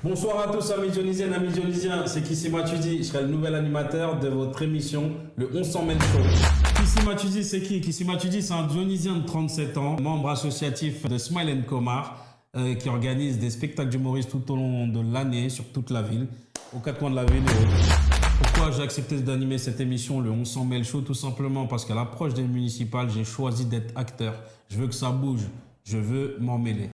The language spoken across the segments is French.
Bonsoir à tous, amis dionysiennes, amis dionysiens, c'est Kissima Tudy, je serai le nouvel animateur de votre émission, le On s'en mêle show. Kissima Tudy, c'est qui? Kissima Tudy, c'est un dionysien de 37 ans, membre associatif de Smile & Comar, qui organise des spectacles d'humoristes tout au long de l'année, sur toute la ville, aux quatre coins de la ville. Pourquoi j'ai accepté d'animer cette émission, le On s'en mêle show? Tout simplement parce qu'à l'approche des municipales, j'ai choisi d'être acteur. Je veux que ça bouge, je veux m'en mêler.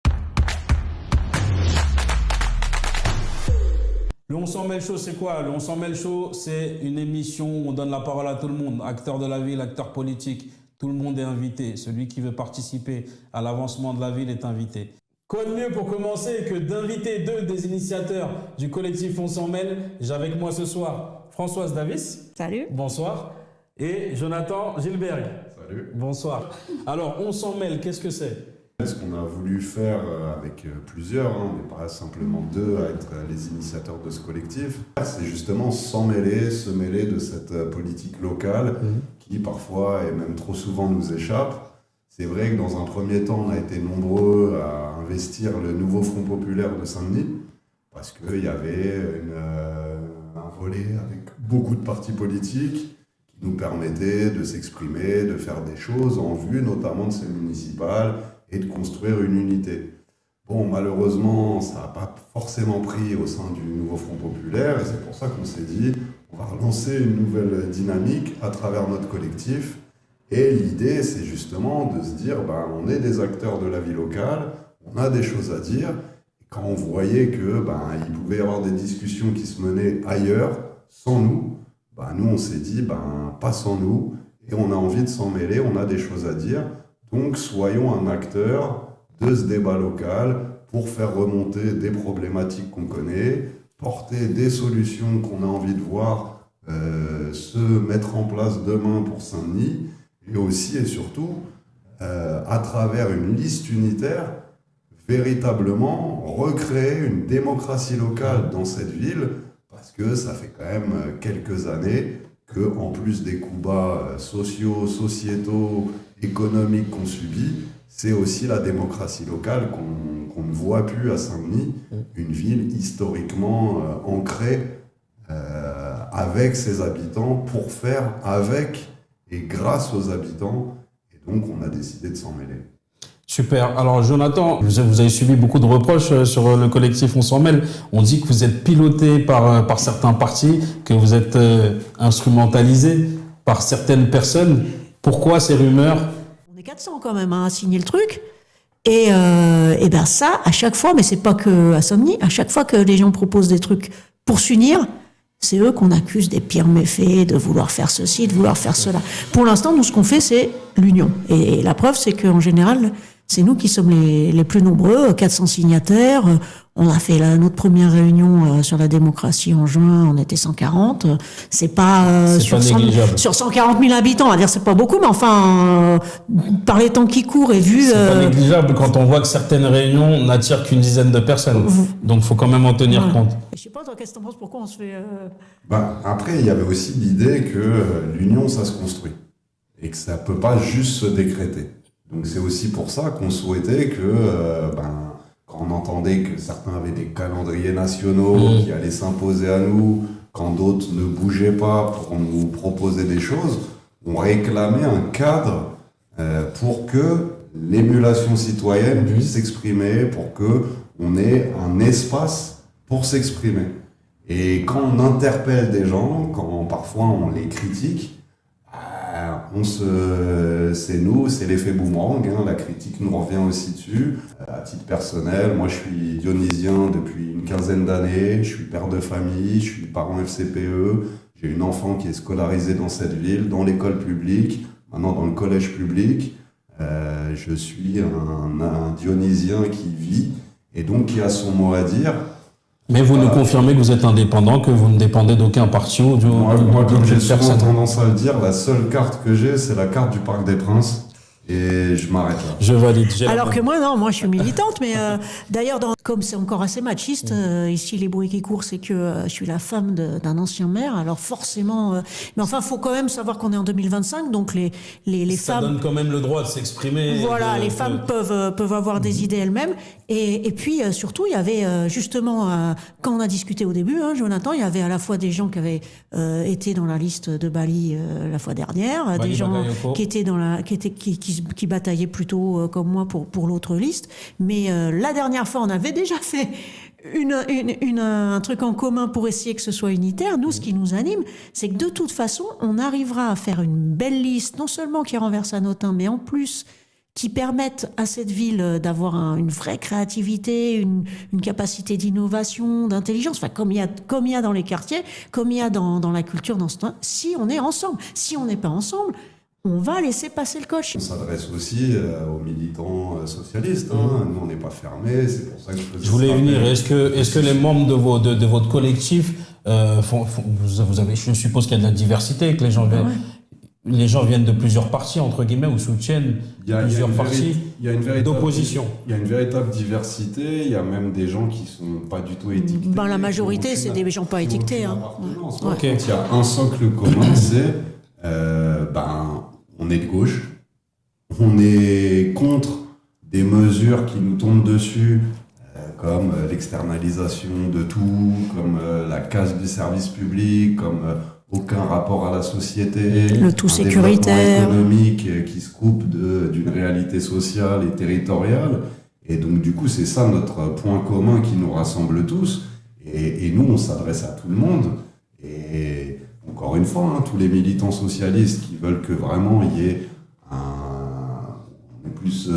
Le On s'en mêle show, c'est quoi? Le On s'en mêle show, c'est une émission où on donne la parole à tout le monde. Acteurs de la ville, acteurs politiques, tout le monde est invité. Celui qui veut participer à l'avancement de la ville est invité. Quoi de mieux pour commencer que d'inviter deux des initiateurs du collectif On s'en mêle? J'ai avec moi ce soir Françoise Davis. Salut. Bonsoir. Et Jonathan Gilberg. Salut. Bonsoir. Alors, On s'en mêle, qu'est-ce que c'est? Ce qu'on a voulu faire avec plusieurs, on n'est pas simplement deux à être les initiateurs de ce collectif, c'est justement s'en mêler, se mêler de cette politique locale qui parfois et même trop souvent nous échappe. C'est vrai que dans un premier temps, on a été nombreux à investir le nouveau Front populaire de Saint-Denis parce qu'il y avait un volet avec beaucoup de partis politiques qui nous permettait de s'exprimer, de faire des choses en vue notamment de ces municipales et de construire une unité. Bon, malheureusement, ça n'a pas forcément pris au sein du nouveau Front populaire, et c'est pour ça qu'on s'est dit, on va relancer une nouvelle dynamique à travers notre collectif. Et l'idée, c'est justement de se dire, on est des acteurs de la vie locale, on a des choses à dire, et quand on voyait que il pouvait y avoir des discussions qui se menaient ailleurs, sans nous, nous on s'est dit, pas sans nous, et on a envie de s'en mêler, on a des choses à dire. Donc, soyons un acteur de ce débat local pour faire remonter des problématiques qu'on connaît, porter des solutions qu'on a envie de voir se mettre en place demain pour Saint-Denis, et aussi et surtout, à travers une liste unitaire, véritablement recréer une démocratie locale dans cette ville, parce que ça fait quand même quelques années qu'en plus des coups bas sociaux, sociétaux, économique qu'on subit, c'est aussi la démocratie locale qu'on ne voit plus à Saint-Denis, une ville historiquement ancrée avec ses habitants pour faire avec et grâce aux habitants, et donc on a décidé de s'en mêler. Super. Alors Jonathan, vous avez subi beaucoup de reproches sur le collectif On s'en mêle. On dit que vous êtes piloté par certains partis, que vous êtes instrumentalisé par certaines personnes. Pourquoi ces rumeurs? On est 400 quand même à signer le truc. Et ça, à chaque fois, mais c'est pas que à Saint-Denis, à chaque fois que les gens proposent des trucs pour s'unir, c'est eux qu'on accuse des pires méfaits, de vouloir faire ceci, de vouloir faire cela. Pour l'instant, nous, ce qu'on fait, c'est l'union. Et la preuve, c'est qu'en général, c'est nous qui sommes les plus nombreux, 400 signataires. On a fait notre première réunion sur la démocratie en juin, on était 140. C'est pas, sur 140 000 habitants, on va dire c'est pas beaucoup, mais enfin, par les temps qui courent et vu... C'est pas négligeable quand on voit que certaines réunions n'attirent qu'une dizaine de personnes. Donc il faut quand même en tenir compte. Je sais pas, toi, qu'est-ce que t'en penses, pourquoi on se fait... Après, il y avait aussi l'idée que l'union, ça se construit. Et que ça peut pas juste se décréter. Donc c'est aussi pour ça qu'on souhaitait que... quand on entendait que certains avaient des calendriers nationaux qui allaient s'imposer à nous, quand d'autres ne bougeaient pas pour nous proposer des choses, on réclamait un cadre pour que l'émulation citoyenne puisse s'exprimer, pour qu'on ait un espace pour s'exprimer. Et quand on interpelle des gens, quand parfois on les critique, c'est l'effet boomerang, la critique nous revient aussi dessus. À titre personnel, moi je suis dionysien depuis une quinzaine d'années, je suis père de famille, je suis parent FCPE, j'ai une enfant qui est scolarisée dans cette ville, dans l'école publique, maintenant dans le collège public. Je suis un dionysien qui vit et donc qui a son mot à dire. Mais vous nous confirmez que vous êtes indépendant, que vous ne dépendez d'aucun parti ou Moi, comme j'ai souvent tendance à le dire, la seule carte que j'ai, c'est la carte du Parc des Princes. Et je m'arrête là. Je valide. Alors que moi je suis militante, mais d'ailleurs, comme c'est encore assez machiste, ici les bruits qui courent, c'est que je suis la femme d'un ancien maire, alors forcément, mais enfin, faut quand même savoir qu'on est en 2025, donc les ça femmes... donne quand même le droit de s'exprimer. Voilà, les femmes peuvent avoir des idées elles-mêmes, et puis surtout, il y avait justement, quand on a discuté au début, Jonathan, il y avait à la fois des gens qui avaient été dans la liste de Bali la fois dernière, Bali des gens Bagayoko. qui étaient qui bataillaient plutôt comme moi pour l'autre liste. Mais la dernière fois, on avait déjà fait un truc en commun pour essayer que ce soit unitaire. Nous, ce qui nous anime, c'est que de toute façon, on arrivera à faire une belle liste, non seulement qui renverse Hanotin, mais en plus qui permettent à cette ville d'avoir une vraie créativité, une capacité d'innovation, d'intelligence, enfin comme il y a dans les quartiers, comme il y a dans la culture, dans ce temps. Si on est ensemble, si on n'est pas ensemble, on va laisser passer le coche. On s'adresse aussi aux militants socialistes. Nous, on n'est pas fermés. C'est pour ça que je voulais venir. Est-ce que les membres de votre collectif vous avez, je suppose qu'il y a de la diversité, que les gens viennent de plusieurs partis, entre guillemets, ou soutiennent plusieurs partis d'opposition. Il y a une véritable diversité. Il y a même des gens qui ne sont pas du tout étiquetés. La majorité, c'est des gens pas étiquetés. Okay. Il y a un socle commun, c'est on est de gauche, on est contre des mesures qui nous tombent dessus, comme l'externalisation de tout, comme la casse du service public, comme aucun rapport à la société, le tout sécuritaire, économique qui se coupe d'une réalité sociale et territoriale. Et donc du coup, c'est ça notre point commun qui nous rassemble tous. Et nous, on s'adresse à tout le monde. Et encore une fois, tous les militants socialistes qui veulent que vraiment il y ait plus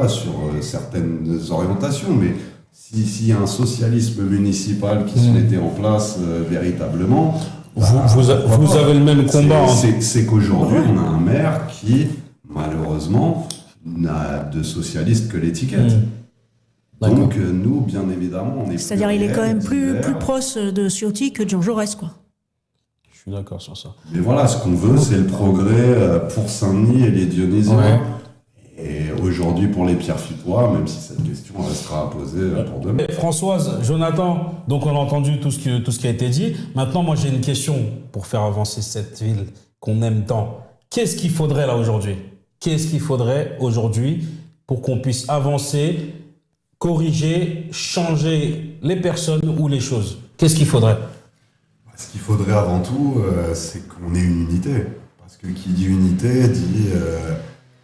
sur certaines orientations, mais s'il y a un socialisme municipal qui se mettait en place véritablement, vous avez le même combat. C'est qu'aujourd'hui, on a un maire qui, malheureusement, n'a de socialiste que l'étiquette. Donc nous, bien évidemment, on est... C'est-à-dire il est quand même plus proche de Ciotti que de Jean Jaurès, quoi. Je suis d'accord sur ça. Mais voilà, ce qu'on veut, c'est le progrès pour Saint-Denis et les Dionysiens. Ouais. Et aujourd'hui, pour les Pierrefitttois, même si cette question restera à poser pour demain. Françoise, Jonathan, donc on a entendu tout ce qui a été dit. Maintenant, moi, j'ai une question pour faire avancer cette ville qu'on aime tant. Qu'est-ce qu'il faudrait là aujourd'hui? Qu'est-ce qu'il faudrait aujourd'hui pour qu'on puisse avancer, corriger, changer les personnes ou les choses? Qu'est-ce qu'il faudrait? Ce qu'il faudrait avant tout, c'est qu'on ait une unité. Parce que qui dit unité dit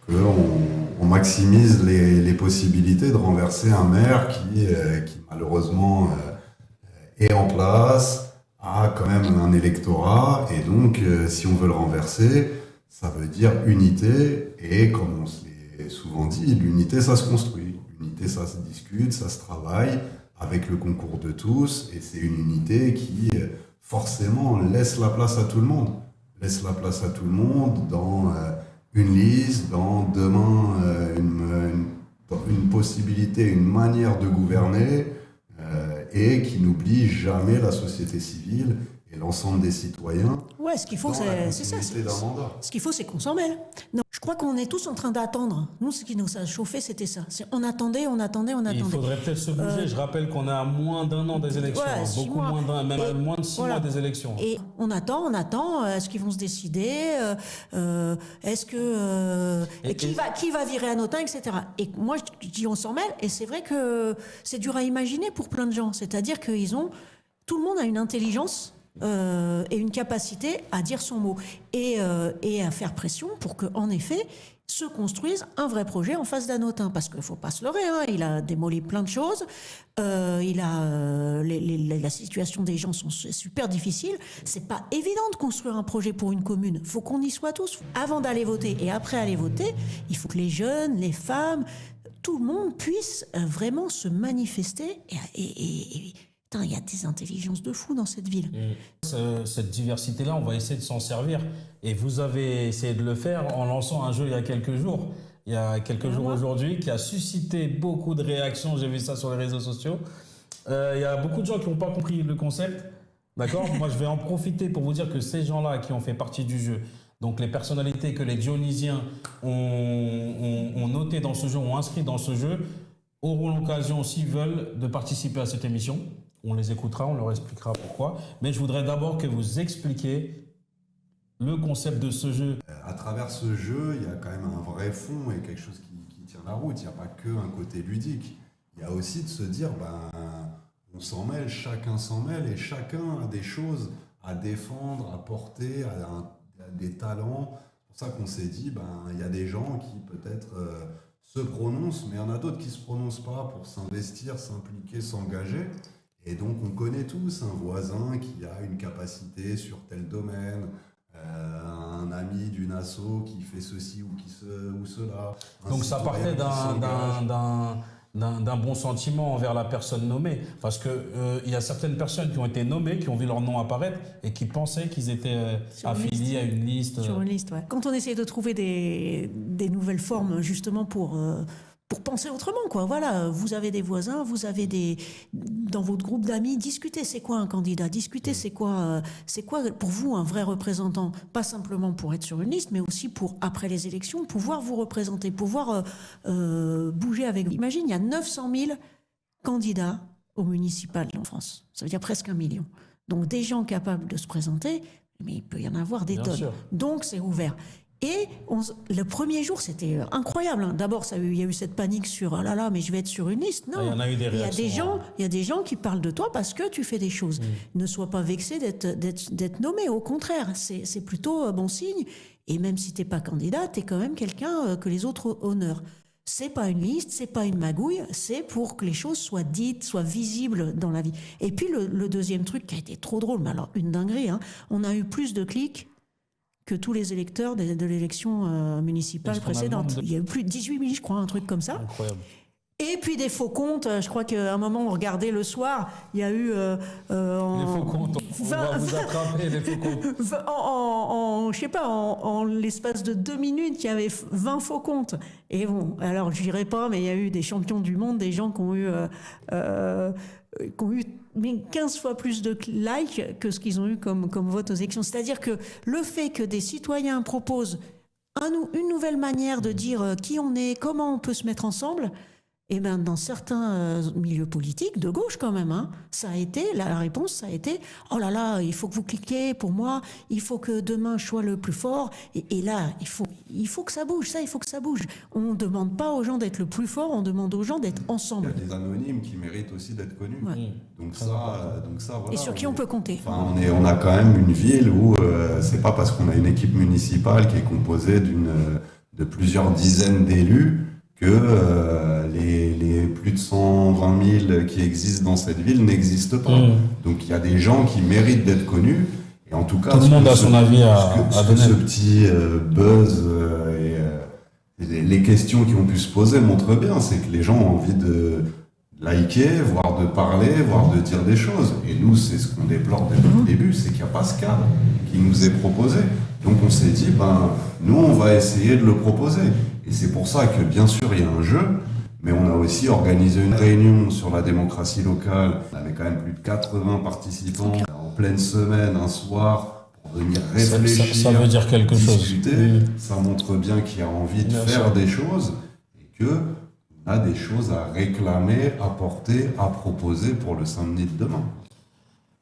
qu'on maximise les possibilités de renverser un maire qui malheureusement est en place, a quand même un électorat. Et donc, si on veut le renverser, ça veut dire unité. Et comme on se l'est souvent dit, l'unité, ça se construit. L'unité, ça se discute, ça se travaille avec le concours de tous. Et c'est une unité qui... forcément, laisse la place à tout le monde. Laisse la place à tout le monde dans une liste, dans demain une possibilité, une manière de gouverner et qui n'oublie jamais la société civile et l'ensemble des citoyens. Ouais, ce qu'il faut, c'est ça. Ce qu'il faut, c'est qu'on s'en mêle. Non, je crois qu'on est tous en train d'attendre. Nous, ce qui nous a chauffé, c'était ça. On attendait. Il faudrait peut-être se bouger. Je rappelle qu'on est à moins d'un an des élections. Beaucoup moins d'un, même moins de 6 mois des élections. Et on attend. Est-ce qu'ils vont se décider Est-ce que... qui va virer Hanotin, etc. Et moi, je dis on s'en mêle. Et c'est vrai que c'est dur à imaginer pour plein de gens. C'est-à-dire tout le monde a une intelligence et une capacité à dire son mot et à faire pression pour qu'en effet se construise un vrai projet en face d'Hanotin, parce qu'il ne faut pas se leurrer, il a démoli plein de choses, la situation des gens sont super difficile, c'est pas évident de construire un projet pour une commune, il faut qu'on y soit tous avant d'aller voter, et après aller voter, il faut que les jeunes, les femmes, tout le monde puisse vraiment se manifester et il y a des intelligences de fou dans cette ville. Cette diversité-là, on va essayer de s'en servir. Et vous avez essayé de le faire en lançant un jeu il y a quelques jours. Aujourd'hui, qui a suscité beaucoup de réactions. J'ai vu ça sur les réseaux sociaux. Il y a beaucoup de gens qui n'ont pas compris le concept. D'accord. Moi, je vais en profiter pour vous dire que ces gens-là qui ont fait partie du jeu, Donc les personnalités que les Dionysiens ont notées dans ce jeu, ont inscrites dans ce jeu, auront l'occasion, s'ils veulent, de participer à cette émission. On les écoutera, on leur expliquera pourquoi. Mais je voudrais d'abord que vous expliquiez le concept de ce jeu. À travers ce jeu, il y a quand même un vrai fond et quelque chose qui tient la route. Il n'y a pas que un côté ludique. Il y a aussi de se dire, on s'en mêle, chacun s'en mêle et chacun a des choses à défendre, à porter, à des talents. C'est pour ça qu'on s'est dit, il y a des gens qui peut-être se prononcent, mais il y en a d'autres qui ne se prononcent pas pour s'investir, s'impliquer, s'engager. Et donc on connaît tous un voisin qui a une capacité sur tel domaine, un ami d'une asso qui fait ceci ou cela. Donc ça partait d'un bon sentiment envers la personne nommée, parce que il y a certaines personnes qui ont été nommées, qui ont vu leur nom apparaître et qui pensaient qu'ils étaient affiliés à une liste. Sur une liste, ouais. Quand on essaie de trouver des nouvelles formes justement pour penser autrement, quoi. Voilà, vous avez des voisins, vous avez dans votre groupe d'amis, discutez, c'est quoi un candidat, discutez, c'est quoi pour vous un vrai représentant, pas simplement pour être sur une liste, mais aussi pour, après les élections, pouvoir vous représenter, pouvoir bouger avec vous. Imagine, il y a 900 000 candidats au municipal en France. Ça veut dire presque 1 million. Donc des gens capables de se présenter, mais il peut y en avoir des tonnes. Sûr. Donc c'est ouvert. Et le premier jour, c'était incroyable. Hein. D'abord, il y a eu cette panique sur « Ah là là, mais je vais être sur une liste ». Non, il y en a eu des réactions. Il y a des gens qui parlent de toi parce que tu fais des choses. Ne sois pas vexé d'être nommé. Au contraire, c'est plutôt bon signe. Et même si tu n'es pas candidat, tu es quand même quelqu'un que les autres honorent. C'est pas une liste, c'est pas une magouille, c'est pour que les choses soient dites, soient visibles dans la vie. Et puis le deuxième truc qui a été trop drôle, mais alors une dinguerie, hein, on a eu plus de clics que tous les électeurs de l'élection municipale précédente. Il y a eu plus de 18 000, je crois, un truc comme ça. Incroyable. Et puis des faux comptes. Je crois qu'à un moment, on regardait le soir, il y a eu... les faux comptes, on va vous attraper, les faux comptes. Je sais pas, en l'espace de 2 minutes, il y avait 20 faux comptes. Et bon, alors je dirais pas, mais il y a eu des champions du monde, des gens qui ont eu... mais 15 fois plus de likes que ce qu'ils ont eu comme vote aux élections. C'est-à-dire que le fait que des citoyens proposent une nouvelle manière de dire qui on est, comment on peut se mettre ensemble, et ben dans certains milieux politiques, de gauche quand même, hein, ça a été, la réponse, ça a été « Oh là là, il faut que vous cliquiez pour moi, il faut que demain je sois le plus fort. » Et là, il faut que ça bouge, il faut que ça bouge. On ne demande pas aux gens d'être le plus fort, on demande aux gens d'être ensemble. Il y a des anonymes qui méritent aussi d'être connus. Ouais. Donc ça, voilà. Et sur qui on peut compter. Enfin, on a quand même une ville où c'est pas parce qu'on a une équipe municipale qui est composée de plusieurs dizaines d'élus que les plus de 120 000 qui existent dans cette ville n'existent pas. Donc il y a des gens qui méritent d'être connus. Et en tout cas, tout le monde a son avis à donner. Ce petit buzz et les questions qui ont pu se poser montrent bien, c'est que les gens ont envie de liker, voire de parler, voire de dire des choses. Et nous, c'est ce qu'on déplore depuis le début, c'est qu'il n'y a pas ce cadre qui nous est proposé. Donc on s'est dit, nous, on va essayer de le proposer. Et c'est pour ça que, bien sûr, il y a un jeu, mais on a aussi organisé une réunion sur la démocratie locale. On avait quand même plus de 80 participants en pleine semaine, un soir, pour venir réfléchir, ça veut dire quelque discuter. chose. Ça montre bien qu'il y a envie de faire des choses et qu'on a des choses à réclamer, à porter, à proposer pour le samedi de demain.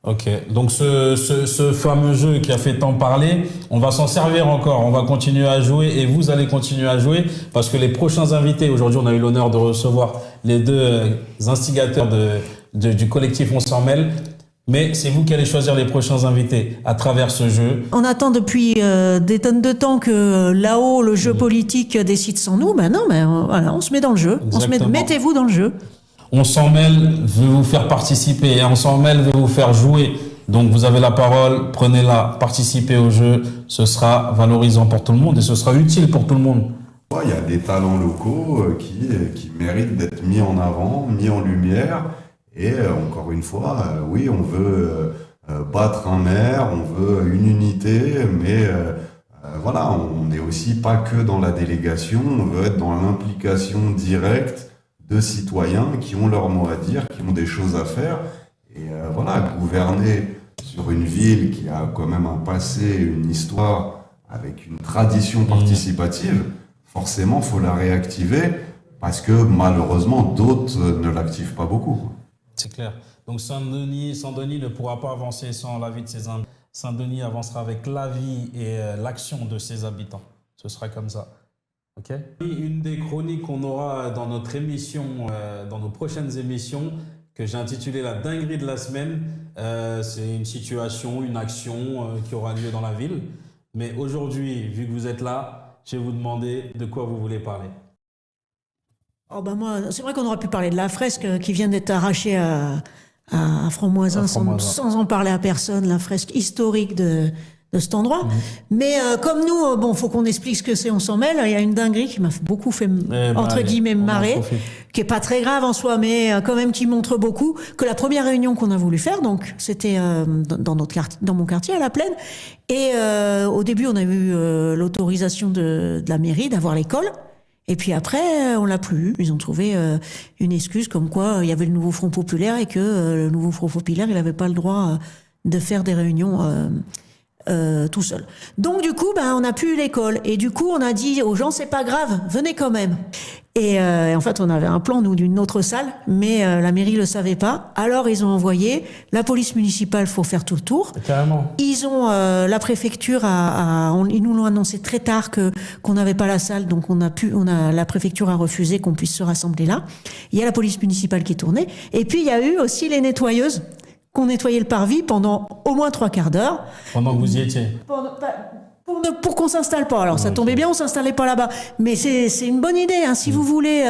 Ok, donc ce fameux jeu qui a fait tant parler, on va s'en servir encore, on va continuer à jouer et vous allez continuer à jouer parce que les prochains invités, aujourd'hui on a eu l'honneur de recevoir les deux instigateurs du collectif On s'en mêle, mais c'est vous qui allez choisir les prochains invités à travers ce jeu. On attend depuis des tonnes de temps que là-haut le jeu politique décide sans nous, voilà, on se met dans le jeu, mettez-vous dans le jeu. On s'en mêle, veut vous faire participer et On s'en mêle, veut vous faire jouer. Donc vous avez la parole, prenez-la, participez au jeu. Ce sera valorisant pour tout le monde et ce sera utile pour tout le monde. Il y a des talents locaux qui méritent d'être mis en avant, mis en lumière. Et encore une fois, oui, on veut battre un maire, on veut une unité, mais voilà, on n'est aussi pas que dans la délégation, on veut être dans l'implication directe de citoyens qui ont leur mot à dire, qui ont des choses à faire. Et voilà, gouverner sur une ville qui a quand même un passé, une histoire avec une tradition participative, forcément, il faut la réactiver parce que malheureusement, d'autres ne l'activent pas beaucoup. C'est clair. Donc Saint-Denis ne pourra pas avancer sans l'avis de ses habitants. Saint-Denis avancera avec l'avis et l'action de ses habitants. Ce sera comme ça. Ok. Une des chroniques qu'on aura dans notre émission, dans nos prochaines émissions, que j'ai intitulée La dinguerie de la semaine, c'est une situation, une action qui aura lieu dans la ville. Mais aujourd'hui, vu que vous êtes là, je vais vous demander de quoi vous voulez parler. Oh ben moi, c'est vrai qu'on aurait pu parler de la fresque qui vient d'être arrachée à Franc-Moisin sans en parler à personne, la fresque historique de cet endroit. Mais comme nous, bon, faut qu'on explique ce que c'est, on s'en mêle. Il y a une dinguerie qui m'a beaucoup fait, entre guillemets, marrer, qui est pas très grave en soi, mais quand même qui montre beaucoup, que la première réunion qu'on a voulu faire, donc c'était dans mon quartier, à La Plaine, et au début, on a eu l'autorisation de la mairie d'avoir l'école. Et puis après, on l'a plus eu. Ils ont trouvé une excuse comme quoi il y avait le nouveau Front Populaire et que le nouveau Front Populaire, il n'avait pas le droit de faire des réunions tout seul. Donc du coup, on n'a plus eu l'école. Et du coup, on a dit aux gens, c'est pas grave, venez quand même. Et en fait, on avait un plan, nous, d'une autre salle, mais la mairie le savait pas. Alors, ils ont envoyé la police municipale pour faire tout le tour. Carrément. Ils ont la préfecture ils nous l'ont annoncé très tard qu'on n'avait pas la salle, donc la préfecture a refusé qu'on puisse se rassembler là. Il y a la police municipale qui tournait, et puis il y a eu aussi les nettoyeuses qu'on nettoyait le parvis pendant au moins 3 quarts d'heure. Pendant que vous y étiez. Pour qu'on s'installe pas. Alors ça tombait bien, on s'installait pas là-bas. Mais c'est une bonne idée. Hein. Si vous voulez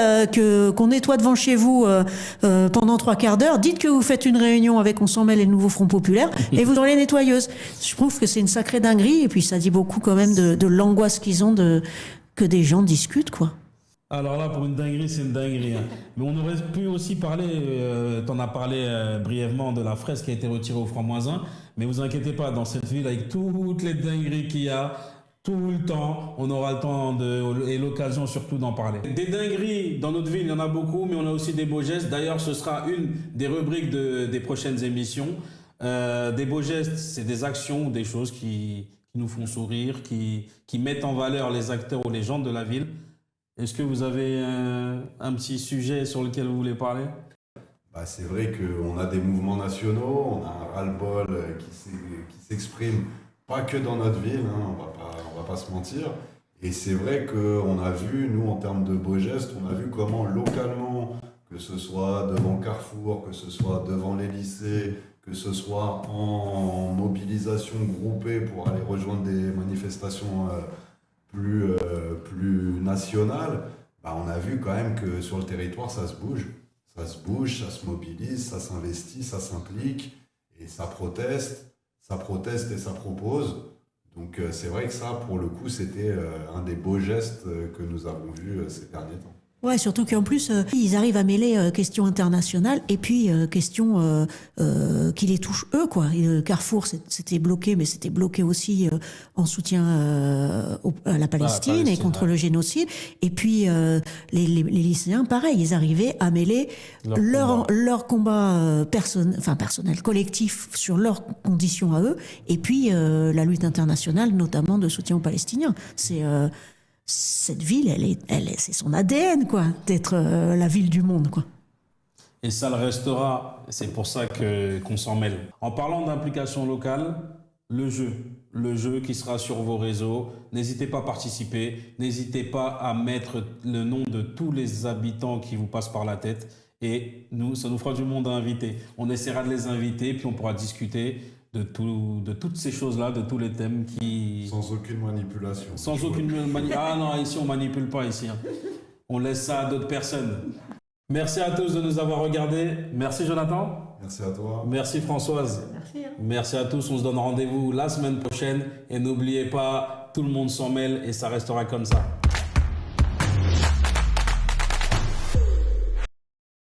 qu'on nettoie devant chez vous pendant 3 quarts d'heure, dites que vous faites une réunion avec On s'en mêle et le nouveau Front Populaire et vous aurez les nettoyeuses. Je trouve que c'est une sacrée dinguerie et puis ça dit beaucoup quand même de l'angoisse qu'ils ont que des gens discutent, quoi. Alors là, pour une dinguerie, c'est une dinguerie. Hein. Mais on aurait pu aussi parler, t'en as parlé brièvement de la fresque qui a été retirée au Franc-Moisin. Mais vous inquiétez pas, dans cette ville, avec toutes les dingueries qu'il y a, tout le temps, on aura le temps et l'occasion surtout d'en parler. Des dingueries, dans notre ville, il y en a beaucoup, mais on a aussi des beaux gestes. D'ailleurs, ce sera une des rubriques des prochaines émissions. Des beaux gestes, c'est des actions ou des choses qui nous font sourire, qui mettent en valeur les acteurs ou les gens de la ville. Est-ce que vous avez un petit sujet sur lequel vous voulez parler ? C'est vrai qu'on a des mouvements nationaux, on a un ras-le-bol qui s'exprime pas que dans notre ville, hein, on va pas se mentir. Et c'est vrai qu'on a vu, nous, en termes de beaux gestes, on a vu comment localement, que ce soit devant Carrefour, que ce soit devant les lycées, que ce soit en mobilisation groupée pour aller rejoindre des manifestations plus nationales, on a vu quand même que sur le territoire, ça se bouge. Ça se bouge, ça se mobilise, ça s'investit, ça s'implique, et ça proteste et ça propose. Donc c'est vrai que ça, pour le coup, c'était un des beaux gestes que nous avons vus ces derniers temps. Ouais, surtout qu'en plus, ils arrivent à mêler questions internationales et puis questions qui les touchent eux, quoi. Et, Carrefour, c'était bloqué, mais c'était bloqué aussi en soutien à la Palestine et contre le génocide. Et puis les lycéens, pareil, ils arrivaient à mêler leur combat personnel, collectif sur leurs conditions à eux, et puis la lutte internationale, notamment de soutien aux Palestiniens. Cette ville, c'est son ADN, quoi, d'être la ville du monde, quoi. Et ça le restera. C'est pour ça qu'on s'en mêle. En parlant d'implication locale, le jeu qui sera sur vos réseaux. N'hésitez pas à participer. N'hésitez pas à mettre le nom de tous les habitants qui vous passent par la tête. Et ça nous fera du monde à inviter. On essaiera de les inviter, puis on pourra discuter de toutes ces choses-là, de tous les thèmes qui... Sans aucune manipulation. Sans aucune manipulation. Ah non, ici on manipule pas, ici. Hein. On laisse ça à d'autres personnes. Merci à tous de nous avoir regardés. Merci Jonathan. Merci à toi. Merci Françoise. Merci. Merci à tous. On se donne rendez-vous la semaine prochaine. Et n'oubliez pas, tout le monde s'en mêle et ça restera comme ça.